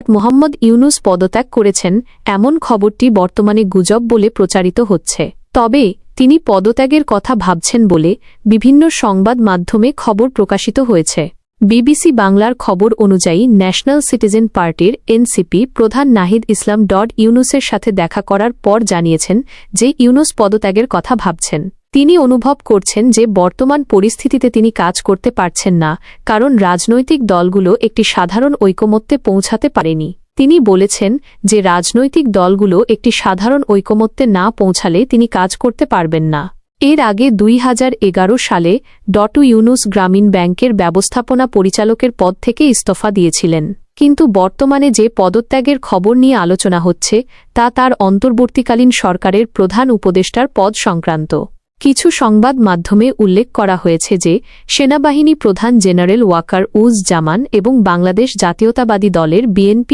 মোহাম্মদ ইউনূস পদত্যাগ করেছেন এমন খবরটি বর্তমানে গুজব বলে প্রচারিত হচ্ছে। তবে তিনি পদত্যাগের কথা ভাবছেন বলে বিভিন্ন সংবাদ মাধ্যমে খবর প্রকাশিত হয়েছে। বিবিসি বাংলার খবর অনুযায়ী ন্যাশনাল সিটিজেন পার্টির এনসিপি প্রধান নাহিদ ইসলাম ইউনূসের সাথে দেখা করার পর জানিয়েছেন যে ইউনূস পদত্যাগের কথা ভাবছেন। তিনি অনুভব করছেন যে বর্তমান পরিস্থিতিতে তিনি কাজ করতে পারছেন না, কারণ রাজনৈতিক দলগুলো একটি সাধারণ ঐকমত্যে পৌঁছাতে পারেনি। তিনি বলেছেন যে রাজনৈতিক দলগুলো একটি সাধারণ ঐকমত্যে না পৌঁছালে তিনি কাজ করতে পারবেন না। এর আগে 2011 সালে ইউনূস গ্রামীণ ব্যাংকের ব্যবস্থাপনা পরিচালকের পদ থেকে ইস্তফা দিয়েছিলেন। কিন্তু বর্তমানে যে পদত্যাগের খবর নিয়ে আলোচনা হচ্ছে তা তার অন্তর্বর্তীকালীন সরকারের প্রধান উপদেষ্টার পদ সংক্রান্ত। কিছু সংবাদ মাধ্যমে উল্লেখ করা হয়েছে যে সেনাবাহিনী প্রধান জেনারেল ওয়াকার উজ জামান এবং বাংলাদেশ জাতীয়তাবাদী দলের বিএনপি